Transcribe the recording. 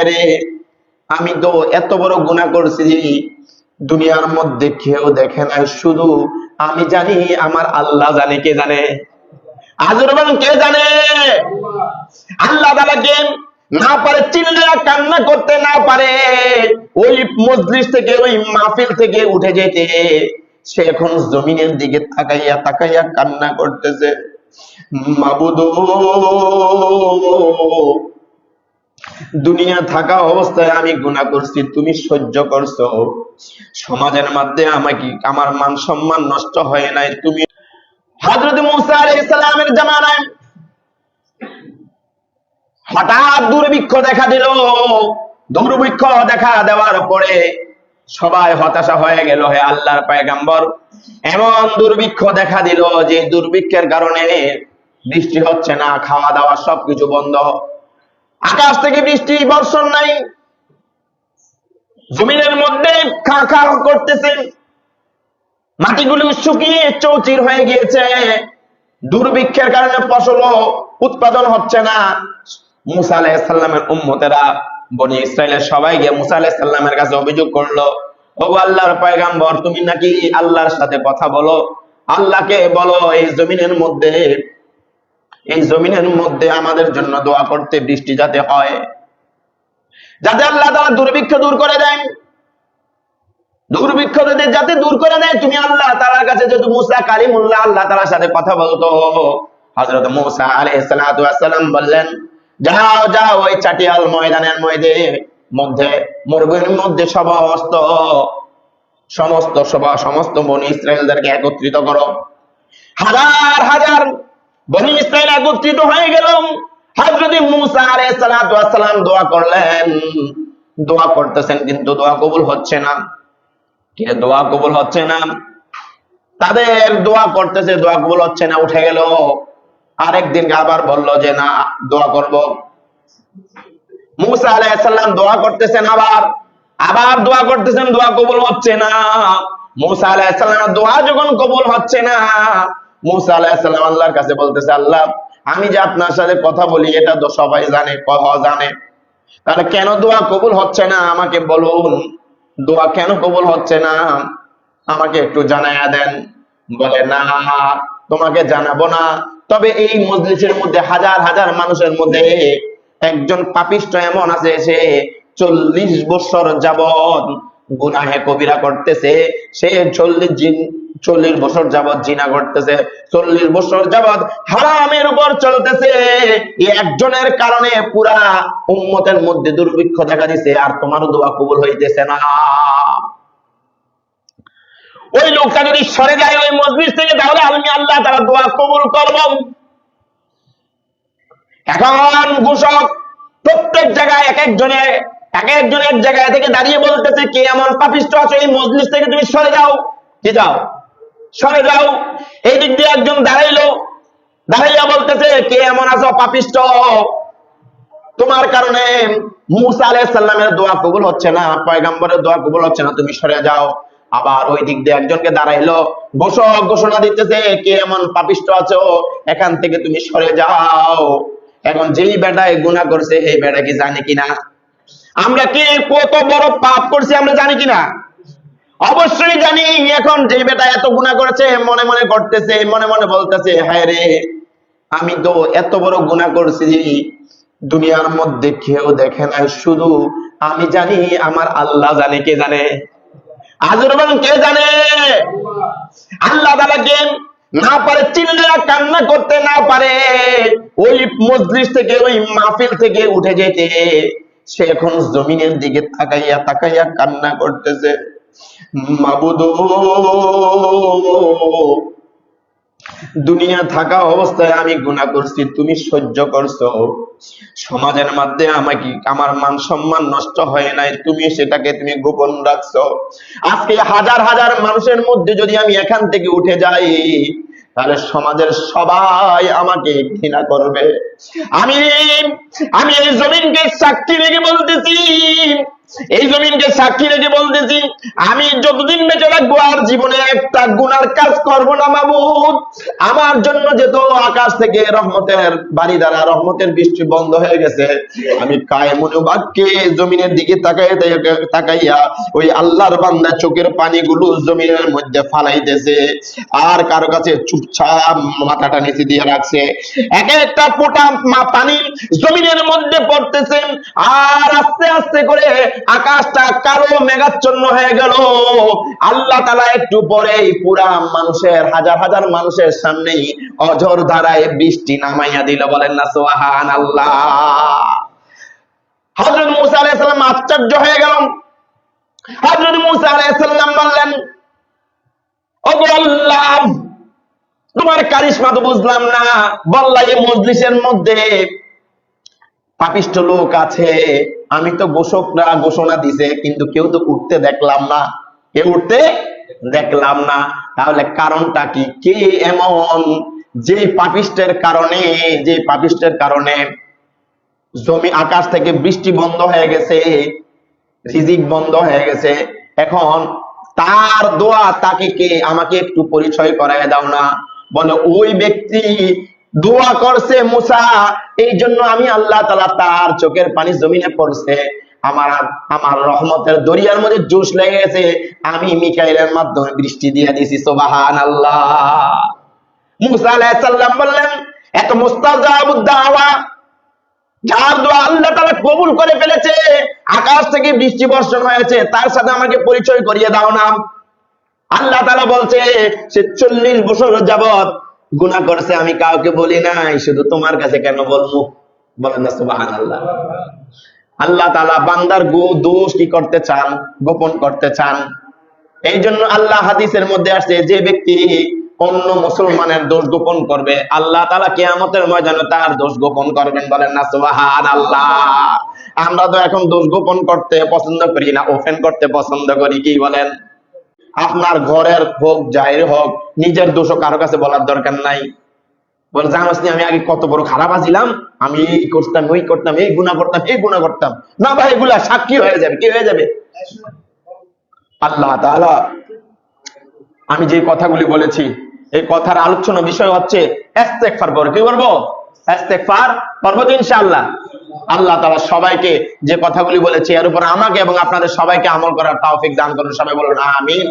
রে আমি তো এত বড় গুনাহ করছি দুনিয়ার মধ্যে কেউ দেখে না, শুধু আমি জানি, আমার আল্লাহ জানে। কে জানে? আজর বলেন কে জানে? আল্লাহ তাআলাকে না পারে চিল্লা কান্না করতে, না পারে ওই মজলিস থেকে, ওই মাহফিল থেকে উঠে যেতে। সে এখন জমিনের দিকে তাকাইয়া তাকাইয়া কান্না করতেছে, মাবুদ দুনিয়া থাকা অবস্থায় আমি গুনাহ করছি, তুমি সহ্য করছো। সমাজের মধ্যে আমাকে, আমার মান সম্মান নষ্ট হয় নাই, তুমি। হযরত মূসা আলাইহিস সালামের জামানায় হঠাৎ দুর্ভিক্ষ দেখা দিল। দুর্ভিক্ষ দেখা দেওয়ার পরে সবাই হতাশা হয়ে গেল। হে আল্লাহর পয়গম্বর, এমন দুর্ভিক্ষ দেখা দিল যে দুর্ভিক্ষের কারণে বৃষ্টি হচ্ছে না, খাওয়া দাওয়া সবকিছু বন্ধ, আকাশ থেকে বৃষ্টি বর্ষণ নাই, জমিনের মধ্যে খা খা করতেছে, মাটিগুলো শুকিয়ে চৌচির হয়ে গিয়েছে, দুর্ভিক্ষের কারণে ফসল উৎপাদন হচ্ছে না। মূসা আলাইহিস সালামের উম্মতেরা, বনি ইসরাইলের সবাই গিয়ে মূসা আলাইহিস সালামের কাছে অভিযোগ করলো, ওগো আল্লাহর পয়গম্বর, তুমি নাকি আল্লাহর সাথে কথা বলো, আল্লাহকে বলো এই জমিনের মধ্যে আমাদের জন্য দোয়া করতে, বৃষ্টি যাতে হয়, যাতে আল্লাহ তাআলা দুর্ভিক্ষ দূর করে দেন। দুর্ভিক্ষ যাতে দূর করে দেয়, তুমি আল্লাহ তাআলার কাছে, যেহেতু মূসা কালিমুল্লাহ, আল্লাহ তাআলার সাথে কথা বলতো। হযরত মূসা আলাইহিস সালাতু ওয়াস সালাম বললেন, যাও যাও ওই চাটিয়াল ময়দানের মধ্যে মরুভূমির মধ্যে সমস্ত বনি ইসরায়েলদেরকে একত্রিত করো। হাজার হাজার বনি ইসরায়েল একত্রিত হয়ে গেল। হযরত মূসা আলাইহিস সালাতু ওয়াস সালাম দোয়া করলেন, দোয়া করতেছেন কিন্তু দোয়া কবুল হচ্ছে না। কে দোয়া কবুল হচ্ছে না? তাদের দোয়া করতেছে, দোয়া কবুল হচ্ছে না, উঠে গেল। আরেকদিন আবার বললো যে না, দোয়া করব। মূসা আলাইহিস সালাম দোয়া করতেছেন, আবার দোয়া করতেছেন, দোয়া কবুল হচ্ছে না। মূসা আলাইহিস সালামের দোয়া যখন কবুল হচ্ছে না, মূসা আলাইহিস সালাম আল্লাহর কাছে বলতেছে, আল্লাহ, আমি যে আপনার সাথে কথা বলি এটা তো সবাই জানে, জানে, তাহলে কেন দোয়া কবুল হচ্ছে না আমাকে বলুন, দোয়া কেন কবুল হচ্ছে না আমাকে একটু জানায়া দেন। বলে, না, তোমাকে জানাবো না, তবে এই মজলিসের মধ্যে হাজার হাজার মানুষের মধ্যে একজন পাপিষ্ঠ এমন আছে, সে 40 বছর যাবত গুনাহে কবিরা করতেছে, সে 40 বছর যাবত জিনা করতেছে, 40 বছর যাবত হারামের উপর চলতেছে। একজনের কারণে পুরা উম্মতের মধ্যে দুর্ভিক্ষ দেখা দিছে, আর তোমার দোয়া কবুল হইতেছে না। ওই লোকটা যদি সরে যায় ওই মজলিস থেকে, তাহলে আমি আল্লাহ তাআলা দোয়া কবুল করব। এখন ঘোষক প্রত্যেক জায়গায় এক একজনের জায়গায় থেকে দাঁড়িয়ে বলতেছে, কে এমন পাপিষ্ঠ আছো, এই মজলিস থেকে তুমি সরে যাও, সরে যাও। এই দিক দিয়ে একজন দাঁড়াইয়া বলতেছে, কে এমন আছো পাপিষ্ঠ, তোমার কারণে মূসা আলাইহিস সালামের দোয়া কবুল হচ্ছে না, পয়গম্বরের দোয়া কবুল হচ্ছে না, তুমি সরে যাও। আবার ওই দিক দিয়ে একজনকে দাঁড়াইলো, ঘোষণা দিতেছে, কে এমন পাপিষ্ঠ আছো, এখান থেকে তুমি সরে যাও। এখন যেই বেটায় গুনাহ করছে, এই বেটা কি জানে কিনা আমরা কে কত বড় পাপ করছি, আমরা জানি কিনা? অবশ্যই জানি। এখন যে বেটা এত গুনাহ করেছে, মনে মনে করতেছে, মনে মনে বলতেছে, হায় রে আমি তো এত বড় গুনাহ করছি দুনিয়ার মধ্যে কেউ দেখে না, শুধু আমি জানি, আমার আল্লাহ জানে। কে জানে? আজর বলেন কে জানে? আল্লাহ তাআলাকে না পারে চিল্লা কান্না করতে, না পারে ওই মজলিস থেকে, ওই মাহফিল থেকে উঠে যেতে। সে এখন জমিনের দিকে তাকাইয়া তাকাইয়া কান্না করতেছে, মাবুদ দুনিয়া থাকা অবস্থায় আমি গুনাহ করছি, তুমি সহ্য করছো। সমাজের মধ্যে আমাকে, আমার মান সম্মান নষ্ট হয় নাই, তুমি সেটাকে তুমি গোপন রাখছো। আজকে হাজার হাজার মানুষের মধ্যে যদি আমি এখান থেকে উঠে যাই, তাহলে সমাজের সবাই আমাকে ঘৃণা করবে। আমি এই জমিনকে সাক্ষী রেখে বলতেছি, এই জমিনকে সাক্ষী রেখে বলতেছি, আমি যতদিন বেঁচে থাকবো আর জীবনে একটা গুনার কাজ করব না মাবুদ। আমার জন্য যেহেতু আকাশ থেকে রহমতের বাড়ি দ্বারা রহমতের বৃষ্টি বন্ধ হয়ে গেছে, আমি কায়েমুন বাক্যে জমিনের দিকে তাকাইয়া ওই আল্লাহর বান্দা চোখের পানিগুলো জমিনের মধ্যে ফালাইতেছে, আর কারো কাছে চুপচাপ মাথাটা নিচে দিয়ে রাখছে। এক একটা ফোঁটা পানি জমিনের মধ্যে পড়তেছে, আর আস্তে আস্তে করে আকাশটা কালো মেঘাচ্ছন্ন হয়ে গেল। আল্লাহ তাআলা একটু পরেই পুরা মানুষের হাজার হাজার মানুষের সামনেই অঝর ধারায় বৃষ্টি নামাইয়া দিল। বলেন না সুবহানাল্লাহ। হযরত মূসা আলাইহিস সালাম আশ্চর্য হয়ে গেল। হযরত মূসা আলাইহিস সালাম বললেন, ওগো আল্লাহ, তোমার কারিশমা তো বুঝলাম না। বললা এই মজলিসের মধ্যে পাপিষ্ঠ লোক আছে, আমি তো ঘোষকরা ঘোষণা দিছে, কিন্তু কেউ তো উঠতে দেখলাম না, কেউ উঠতে দেখলাম না। তাহলে কারণটা কি? কে এমন যে পাপিষ্টের কারণে জমি আকাশ থেকে বৃষ্টি বন্ধ হয়ে গেছে, রিজিক বন্ধ হয়ে গেছে, এখন তার দোয়া তাকে কে? আমাকে একটু পরিচয় করায় দাও না। বলে ওই ব্যক্তি দোয়া করছে মুসা, এই জন্য আমি আল্লাহ তাআলা তার চোখের পানি জমিনে পড়ছে, আমার রহমতের দরিয়ার মধ্যে জোশ লেগে গেছে, আমি মিকাইলের মাধ্যমে বৃষ্টি দিয়ে দিয়েছি। সুবহানাল্লাহ। মুসা আলাইহিস সালাম বললেন, এত মুস্তাজাবুদ দাওয়া, যার দোয়া আল্লাহ তাআলা কবুল করে ফেলেছে, আকাশ থেকে বৃষ্টি বর্ষণ হয়েছে, তার সাথে আমাকে পরিচয় করিয়ে দাও না। আল্লাহ তাআলা বলছে সে 40 বছর যাবত গুনাহ করেছে, আমি কাউকে বলি নাই, শুধু তোমার কাছে কেন বলবো? বলেন না সুবহানাল্লাহ। আল্লাহ তাআলা বান্দার দোষ কি করতে চান? গোপন করতে চান। এই জন্য আল্লাহ হাদিসের মধ্যে আসছে, যে ব্যক্তি অন্য মুসলমানের দোষ গোপন করবে, আল্লাহ তাআলা কিয়ামতের ময়দানে তার দোষ গোপন করবেন। বলেন না সুবহানাল্লাহ। আমরা তো এখন দোষ গোপন করতে পছন্দ করি না, ওপেন করতে পছন্দ করি। কি বলেন? আপনার ঘরের হোক জাহির হোক, নিজের দোষও কারো কাছে বলার দরকার নাই। বলে জানোস নি আমি আগে কত বড় খারাপ আছিলাম, আমি এই করতাম, ওই করতাম, এই গুনাহ করতাম। না ভাই, এগুলা সাক্ষী হয়ে যাবে। কি হয়ে যাবে? আল্লাহ তাআলা আমি যে কথাগুলি বলেছি, এই কথার আলোচনা বিষয় হচ্ছে ইস্তেগফার করব। কি করব? ইস্তেগফার করব তো ইনশাআল্লাহ। আল্লাহ তাআলা সবাইকে যে কথাগুলি বলেছি এর উপর আমাকে এবং আপনাদের সবাইকে আমল করার তৌফিক দান করুন। সবাই বলুন আমিন।